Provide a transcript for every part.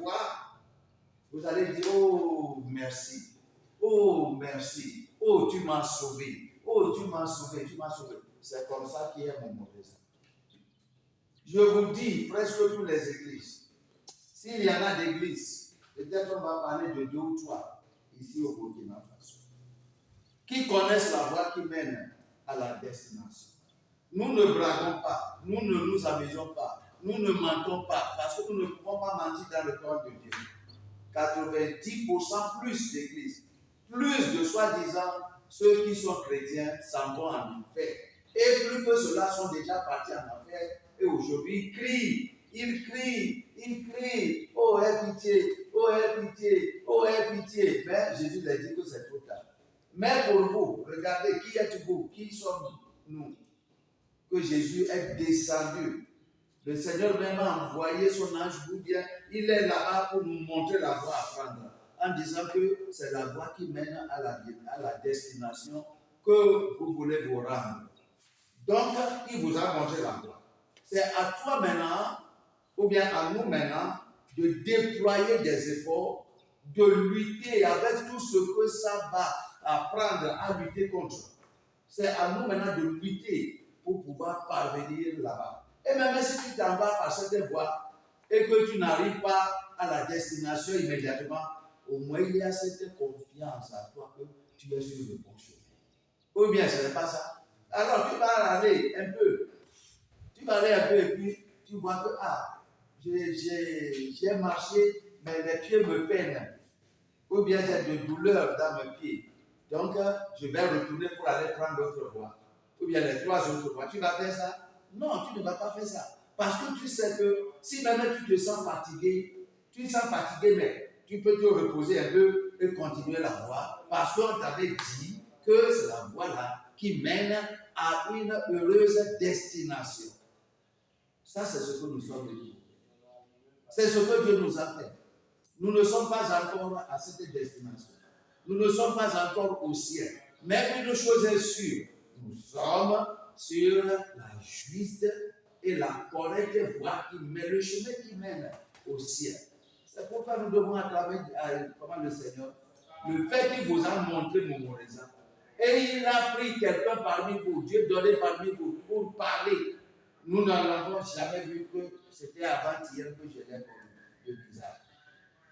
croire, vous allez dire, oh merci, oh merci, oh tu m'as sauvé, oh tu m'as sauvé, tu m'as sauvé. C'est comme ça qu'il y a mon mauvais. Je vous dis, presque toutes les églises, s'il y en a d'églises, peut-être on va parler de 2 ou 3 ici au Burkina Faso, qui connaissent la voie qui mène à la destination. Nous ne braguons pas, nous ne nous amusons pas, nous ne mentons pas, parce que nous ne pouvons pas mentir dans le corps de Dieu. 90% plus d'églises, plus de soi-disant ceux qui sont chrétiens s'en vont en enfer. Et plus que ceux-là sont déjà partis en enfer, et aujourd'hui ils crient, oh aie pitié, oh aie pitié, oh aie pitié. Mais Jésus leur dit que c'est trop tard. Mais pour vous, regardez, qui êtes-vous? Qui sommes-nous? Que Jésus est descendu. Le Seigneur même a envoyé son ange bien. Il est là pour nous montrer la voie à prendre. En disant que c'est la voie qui mène à la destination que vous voulez vous rendre. Donc, il vous a montré la voie. C'est à toi maintenant, ou bien à nous maintenant, de déployer des efforts, de lutter avec tout ce que ça va apprendre à lutter contre. C'est à nous maintenant de lutter pour pouvoir parvenir là-bas. Et même si tu t'en vas par cette voie et que tu n'arrives pas à la destination immédiatement, au moins il y a cette confiance à toi que tu es sur le bon chemin. Ou bien ce n'est pas ça. Alors tu vas aller un peu. Tu vas aller un peu et puis tu vois que j'ai marché, mais les pieds me peinent. Ou bien j'ai de douleurs dans mes pieds. Donc je vais retourner pour aller prendre d'autres voies. Ou bien les 3 autres voies. Tu vas faire ça? Non, tu ne vas pas faire ça. Parce que tu sais que si même tu te sens fatigué, mais tu peux te reposer un peu et continuer la voie. Parce qu'on t'avait dit que c'est la voie là qui mène à une heureuse destination. Ça, c'est ce que nous sommes venus. C'est ce que Dieu nous a fait. Nous ne sommes pas encore à cette destination. Nous ne sommes pas encore au ciel. Mais une chose est sûre, nous sommes sur la juste et la correcte voie qui mène, le chemin qui mène au ciel. C'est pourquoi nous devons acclamer comment le Seigneur, le fait qu'il vous a montré mon raison. Et il a pris quelqu'un parmi vous, Dieu donné parmi vous pour parler. Nous n'en avons jamais vu que c'était avant-hier que je l'ai connu de bizarre.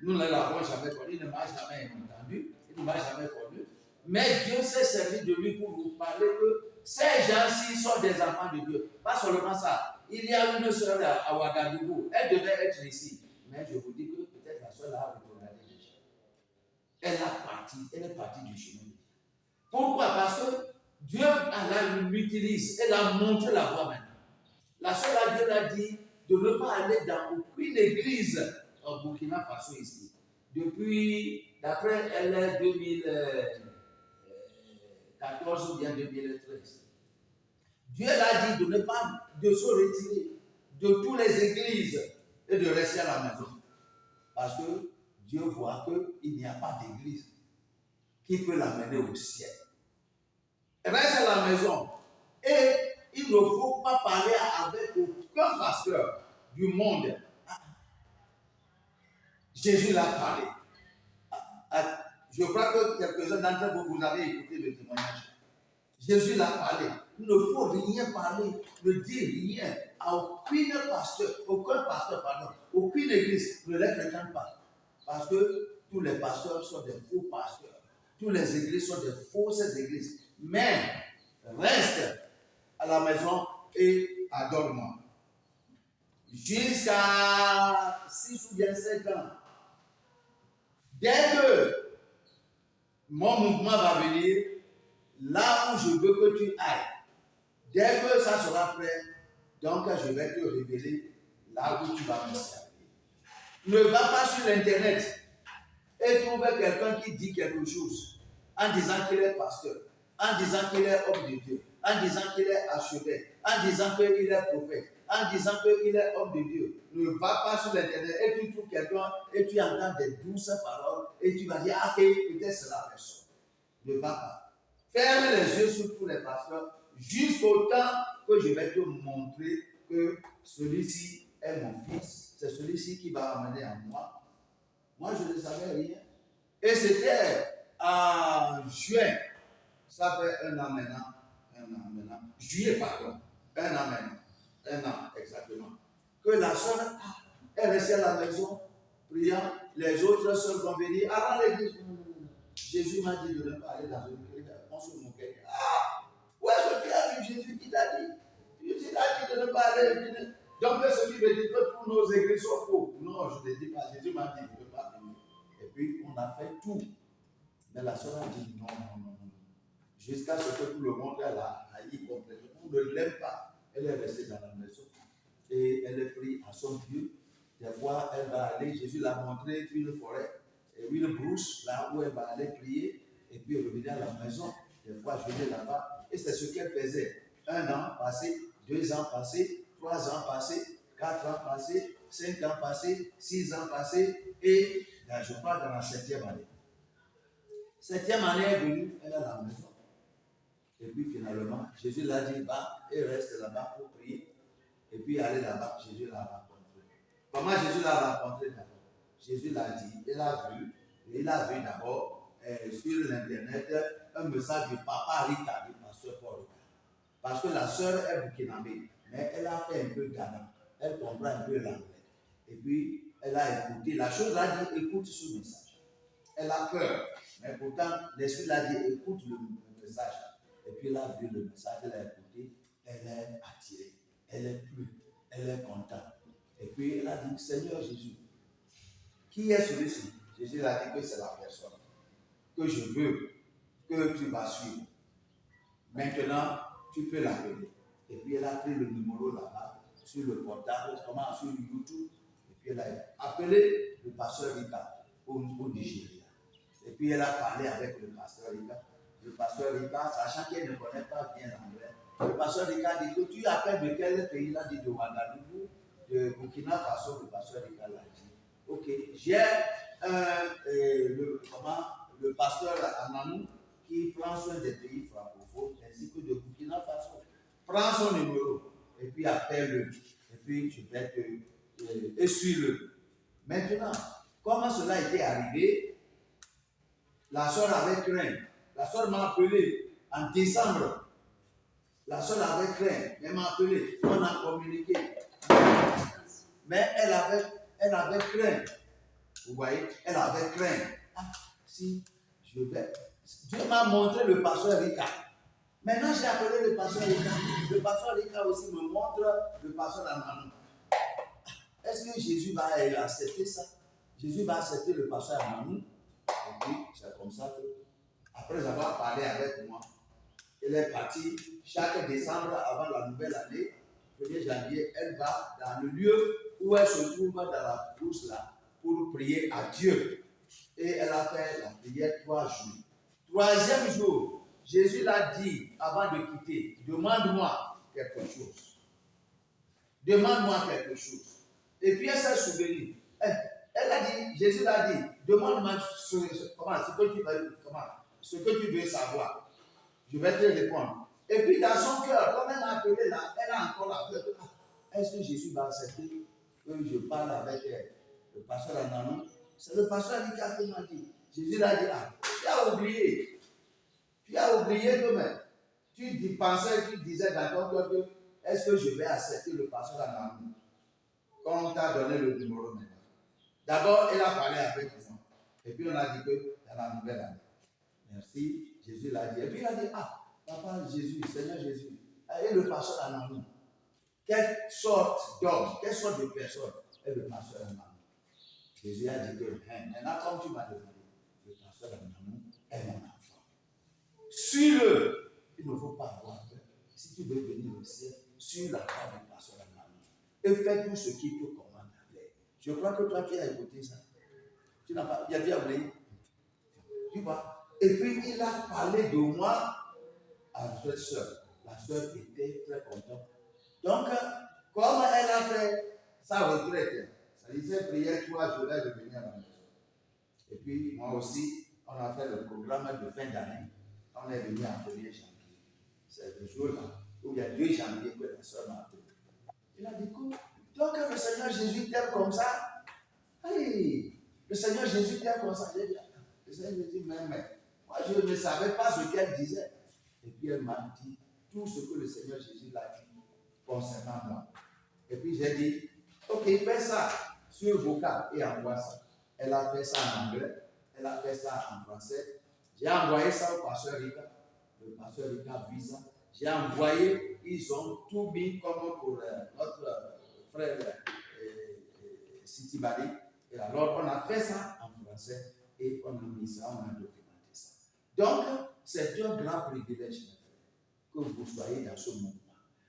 Nous ne l'avons jamais connu, il ne m'a jamais entendu, il ne m'a jamais connu. Mais Dieu s'est servi de lui pour vous parler que ces gens-ci sont des enfants de Dieu. Pas seulement ça. Il y a une sœur à Ouagadougou. Elle devait être ici. Mais je vous dis que peut-être la sœur a regardé déjà. Elle est partie du chemin. Pourquoi? Parce que Dieu l'utilise. Elle a montré la voie maintenant. La sœur à Dieu l'a dit de ne pas aller dans aucune église au Burkina Faso ici. Depuis, d'après elle est 2014 ou bien 2013. Dieu l'a dit de ne pas de se retirer de toutes les églises et de rester à la maison. Parce que Dieu voit qu'il n'y a pas d'église qui peut l'amener au ciel. Reste à la maison et il ne faut pas parler avec aucun pasteur du monde. Jésus l'a parlé. Je crois que quelques-uns d'entre vous, vous avez écouté le témoignage. Jésus l'a parlé. Il ne faut rien parler, ne dire rien à aucun pasteur, aucune église ne les fréquente pas. Parce que tous les pasteurs sont des faux pasteurs. Toutes les églises sont des fausses églises. Mais reste à la maison et adore-moi. Jusqu'à 6 ou bien 7 ans. Dès que mon mouvement va venir, là où je veux que tu ailles, dès que ça sera prêt, donc je vais te révéler là où tu vas me servir. Ne va pas sur l'internet et trouve quelqu'un qui dit quelque chose en disant qu'il est pasteur, en disant qu'il est homme de Dieu, en disant qu'il est archevêque, en disant qu'il est prophète, en disant qu'il est homme de Dieu. Ne va pas sur l'internet et tu trouves quelqu'un et tu entends des douces paroles et tu vas dire, ah, peut-être c'est la personne. Ne va pas. Ferme les yeux sur tous les pasteurs jusqu'au temps que je vais te montrer que celui-ci est mon fils. C'est celui-ci qui va amener en moi Moi, je ne savais rien. Et c'était en juin. Ça fait un an maintenant. Juillet, pardon. Un an maintenant. Un an, exactement. Que la soeur est restée à la maison, priant. Les autres soeurs vont venir. Avant l'église, Jésus m'a dit de ne pas aller dans une église. On se moquait. Ah! Ouais, je viens de Jésus qui t'a dit. Jésus t'a dit de ne pas aller. Donc, ce qui veut dire que tous nos églises sont faux. Non, je ne dis pas. Jésus m'a dit de ne pas venir. Et puis, on a fait tout. Mais la soeur a dit non. Jusqu'à ce que tout le monde a y complètement. On ne l'aime pas. Elle est restée dans la maison. Et elle est prise à son Dieu. Des fois, elle va aller, Jésus l'a montré, une forêt, et une brousse, là où elle va aller prier, et puis revenir à la maison. Des fois, je vais là-bas. Et c'est ce qu'elle faisait. 1 an passé, 2 ans passés, 3 ans passés, 4 ans passés, 5 ans passés, 6 ans passés, et là, je parle dans la 7e année. 7e année est venue, elle est à la maison. Et puis finalement, Jésus l'a dit, va et reste là-bas pour prier. Et puis aller là-bas, Jésus l'a rencontré. Comment Jésus l'a rencontré d'abord? Jésus l'a dit, il a vu d'abord sur l'internet un message du papa Rita, du pasteur Paul Rita. Parce que la sœur est burkinabé, mais elle a fait un peu Ghana, elle comprend un peu l'anglais. Et puis elle a écouté, la chose l'a dit, écoute ce message. Elle a peur, mais pourtant l'esprit l'a dit, écoute le message. Et puis elle a vu le message, elle a écouté, elle est attirée. Elle est pure, elle est contente. Et puis elle a dit, Seigneur Jésus, qui est celui-ci? Jésus a dit que c'est la personne que je veux que tu vas suivre. Maintenant, tu peux l'appeler. Et puis elle a pris le numéro là-bas, sur le portable, comment sur YouTube. Et puis elle a appelé le pasteur Rika au Nigeria. Et puis elle a parlé avec le pasteur Rika. Le pasteur Rika, sachant qu'elle ne connaît pas bien l'anglais, le pasteur Rika dit que tu appelles de quel pays? Il a dit de Ouagadougou, de Burkina Faso. Le pasteur Rika l'a dit. Ok, j'ai le pasteur Ananou qui prend soin des pays francophones ainsi que de Burkina Faso. Prends son numéro et puis appelle-le. Et puis je vais te suis-le. Maintenant, comment cela était arrivé? La soeur avait craint. La soeur m'a appelé en décembre. La soeur avait craint, elle m'a appelé, on a communiqué. Mais elle avait craint. Vous voyez, elle avait craint. Ah, si, je vais. Dieu m'a montré le pasteur Rika. Maintenant, j'ai appelé le pasteur Rika. Le pasteur Rika aussi me montre le pasteur Ananou. Est-ce que Jésus va accepter ça? Jésus va accepter le pasteur Ananou. Et puis, c'est comme ça que, après avoir parlé avec moi, elle est partie chaque décembre avant la nouvelle année, 1er janvier, elle va dans le lieu où elle se trouve dans la brousse là pour prier à Dieu. Et elle a fait la prière 3 jours. 3e jour, Jésus l'a dit avant de quitter, demande-moi quelque chose. Demande-moi quelque chose. Et puis elle s'est souvenue. Elle a dit, Jésus l'a dit, demande-moi ce que tu veux savoir. Je vais te répondre. Et puis dans son cœur, comme elle m'a appelé là, elle a encore la peur. Est-ce que Jésus va accepter que je parle avec le pasteur Ananou? C'est le pasteur Rika qui m'a dit. Jésus l'a dit, tu as oublié. Tu as oublié toi-même. Tu pensais, tu disais dans ton cœur que est-ce que je vais accepter le pasteur Ananou? Quand on t'a donné le numéro maintenant. D'abord, elle a parlé avec moi. Et puis on a dit que dans la nouvelle année. Merci, Jésus l'a dit. Et puis il a dit, Papa Jésus, Seigneur Jésus, et le pasteur Ananou. Quelle sorte d'homme, quelle sorte de personne est le pasteur Ananou? Jésus a dit que, maintenant comme tu m'as demandé, le pasteur Ananou est mon enfant. Suis-le. Il ne faut pas avoir peur. Si tu veux venir au ciel, suis la voie du pasteur Ananou. Et fais tout ce qu'il te commande à faire. Je crois que toi, tu as écouté ça. Tu n'as pas, il a bien oublié. Tu vois. Et puis, il a parlé de moi à notre soeur. La soeur était très contente. Donc, comme elle a fait sa retraite, ça disait prière 3 jours, elle revenir à la maison. Et puis, moi aussi, on a fait le programme de fin d'année. On est venu en 1er janvier. C'est le jour-là, où il y a 2 janvier que la soeur m'a appelé. Il a dit, donc le Seigneur Jésus t'aime comme ça. Hey, Le Seigneur Jésus était comme ça. Le Seigneur Jésus, mais moi je ne savais pas ce qu'elle disait. Et puis elle m'a dit tout ce que le Seigneur Jésus l'a dit concernant moi. Et puis j'ai dit, ok, fais ça sur vocal et envoie ça. Elle a fait ça en anglais, elle a fait ça en français. J'ai envoyé ça au pasteur Rika. Le pasteur Rika vit ça. J'ai envoyé, ils ont tout mis comme pour notre frère Siti Bali. Et alors on a fait ça en français et on a mis ça, on a documenté ça. Donc, c'est un grand privilège que vous soyez dans ce mouvement.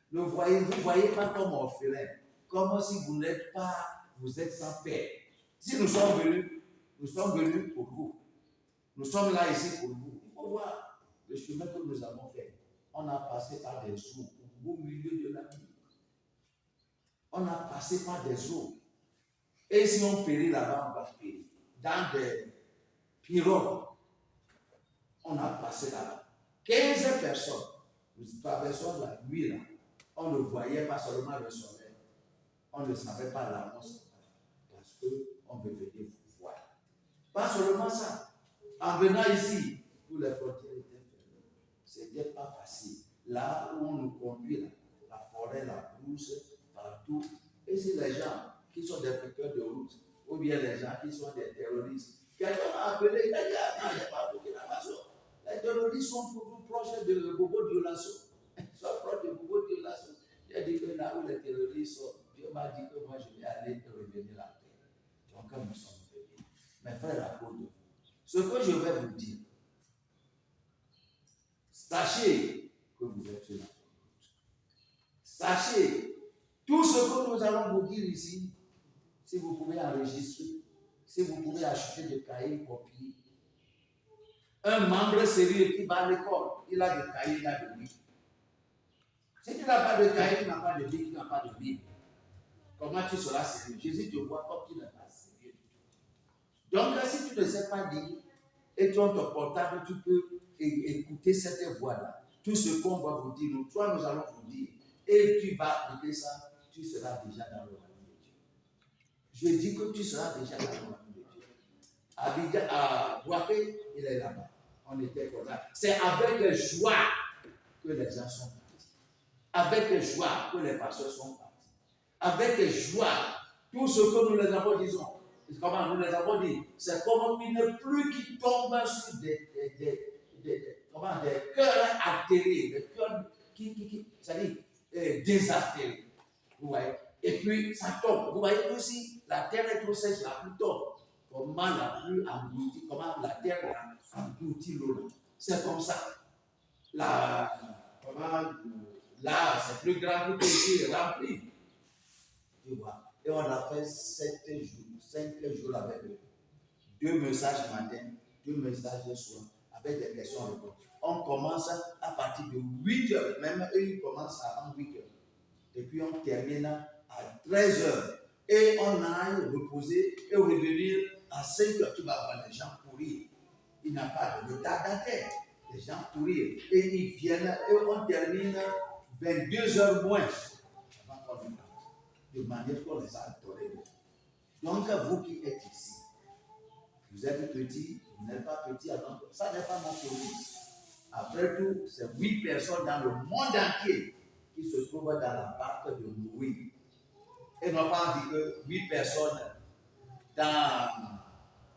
Vous ne voyez pas comme orphelin, comme si vous n'êtes pas, vous êtes sans père. Si nous sommes venus pour vous. Nous sommes là ici pour vous. Il faut voir le chemin que nous avons fait. On a passé par des eaux au milieu de la vie. On a passé par des eaux. Et si on périt là-bas, on va périr. Dans des pirogues, on a passé là-bas. 15 personnes. Nous traversons la nuit là. On ne voyait pas seulement le soleil. On ne savait pas l'annonce. Parce qu'on veut venir vous voir. Pas seulement ça. En venant ici, toutes les frontières étaient fermées. Ce n'était pas facile. Là où on nous conduit, là, la forêt, la brousse, partout. Et c'est les gens qui sont des facteurs de route, ou bien les gens qui sont des terroristes. Quelqu'un m'a appelé, il a dit, ah, il n'y a pas Burkina Faso. Les terroristes sont plus proches de Bobo Dioulasso. Ils sont proches de Bobo Dioulasso. J'ai dit que là où les terroristes sont, Dieu m'a dit que moi je vais aller revenir la paix. Donc nous sommes venus. Mes frères apôtres, ce que je vais vous dire, sachez que vous êtes sur la route. Sachez tout ce que nous allons vous dire ici, si vous pouvez enregistrer, si vous pouvez acheter des cahiers, copier. Un membre sérieux qui va à l'école, il a des cahiers, il a des livres. Si tu n'as pas de cahier, tu n'as pas de livre, tu n'as pas de Bible, comment tu seras sérieux? Jésus te voit comme tu n'es pas sérieux. Donc, si tu ne sais pas lire, et tu as ton portable, tu peux écouter cette voix-là. Tout ce qu'on va vous dire, nous allons vous dire, et tu vas appliquer ça, tu seras déjà dans le royaume de Dieu. Je dis que tu seras déjà dans le royaume de Dieu. À Boaké, il est là-bas. On était comme ça. C'est avec joie que les gens sont partis. Avec joie que les pasteurs sont partis. Avec joie, tout ce que nous les avons dit. Comment nous les avons dit? C'est comme une pluie qui tombe sur des cœurs altérés, des cœurs c'est-à-dire désaltérés. Vous voyez? Et puis ça tombe. Vous voyez aussi, la terre est trop sèche, la pluie tombe. Comment la pluie engloutit, comment la terre engloutit l'eau. C'est comme ça. Là, c'est plus grand que ici, rempli. Tu vois? Et on a fait 5 jours avec eux. 2 messages matin, 2 messages soir, avec des questions-réponses. On commence à partir de 8 heures, même eux, ils commencent avant 8 heures. Et puis on termine à 13 heures. Et on a reposé et revenir à 5 heures. Tu vas voir les gens courir. Il n'y a pas de retardataire. Les gens courir. Et ils viennent et on termine 22 heures moins. De manière qu'on les a adorés. Donc, vous qui êtes ici, vous êtes petit, vous n'êtes pas petit, alors ça n'est pas mon police. Après tout, c'est 8 personnes dans le monde entier qui se trouvent dans la barque de Noé. Et on n'a pas dit que 8 personnes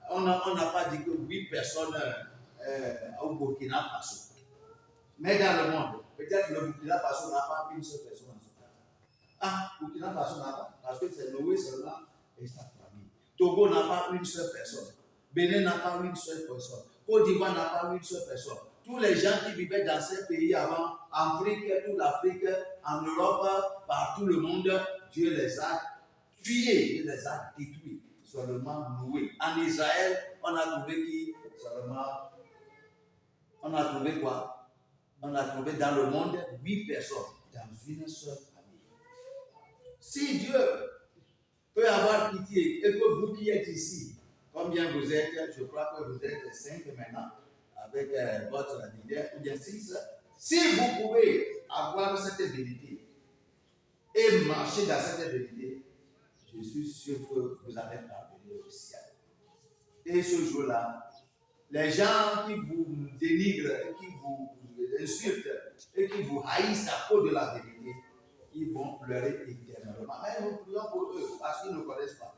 on n'a pas dit que 8 personnes au Burkina Faso. Mais dans le monde, peut-être le Burkina Faso n'a pas une seule personne en ce cas. Ah, Burkina Faso n'a pas, parce que c'est Noé seulement et sa famille. Togo n'a pas une seule personne. Bénin n'a pas une seule personne. Côte d'Ivoire n'a pas une seule personne. Tous les gens qui vivaient dans ces pays avant, en Afrique, toute l'Afrique, en Europe, partout le monde, Dieu les a tués, Dieu les a détruits. Seulement Noé. En Israël, on a trouvé qui? Seulement. On a trouvé quoi? On a trouvé dans le monde 8 personnes dans une seule famille. Si Dieu peut avoir pitié et que vous qui êtes ici, combien vous êtes? Je crois que vous êtes 5 maintenant, avec votre leader, ou bien 6. Si vous pouvez avoir cette vérité et marcher dans cette vérité, je suis sûr que vous allez parvenir au ciel. Et ce jour-là, les gens qui vous dénigrent, qui vous insultent et qui vous haïssent à cause de la vérité, ils vont pleurer éternellement. Mais nous prions pour eux parce qu'ils ne connaissent pas.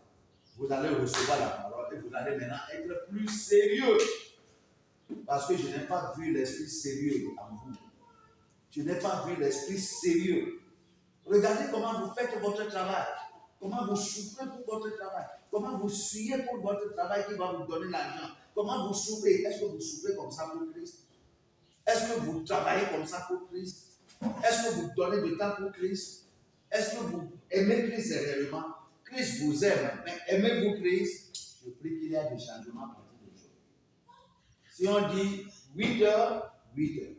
Vous allez recevoir la parole et vous allez maintenant être plus sérieux. Parce que je n'ai pas vu l'esprit sérieux en vous. Je n'ai pas vu l'esprit sérieux. Regardez comment vous faites votre travail. Comment vous souffrez pour votre travail. Comment vous suyez pour votre travail qui va vous donner l'argent. Comment vous souffrez. Est-ce que vous souffrez comme ça pour Christ? Est-ce que vous travaillez comme ça pour Christ? Est-ce que vous donnez du temps pour Christ? Est-ce que vous aimez Christ réellement? Christ vous aime, mais aimez-vous Christ? Je prie qu'il y ait des changements à partir d'aujourd'hui. Si on dit 8 heures, 8 heures.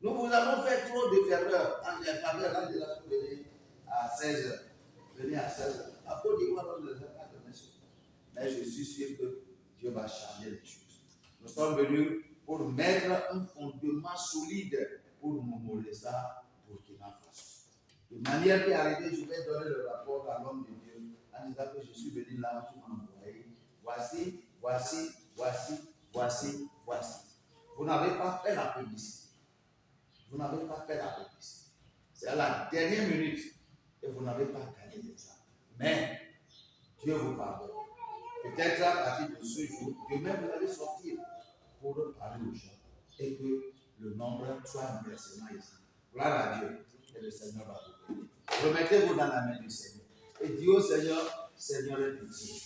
Nous vous avons fait trop de ferveur. Quand il y a faveur, là, je l'ai venir à 16 heures. Venez à 16 heures. À Côte d'Ivoire, on ne les a pas de monsieur. Mais je suis sûr que Dieu va changer les choses. Nous sommes venus pour mettre un fondement solide pour mourir ça pour Burkina Faso. De manière qui est arrivée, je vais donner le rapport à l'homme de Dieu en disant que je suis venu là, tu m'as envoyé. Voici, voici, voici, voici, voici. Vous n'avez pas fait la publicité. Vous n'avez pas fait la publicité. C'est à la dernière minute et vous n'avez pas gagné les âmes. Mais Dieu vous pardonne. Peut-être à partir de ce jour, demain vous allez sortir pour parler aux gens et que le nombre soit impressionnant ici. Gloire à Dieu et le Seigneur va vous bénir. Remettez-vous dans la main du Seigneur et dites au Seigneur, Seigneur est pitié.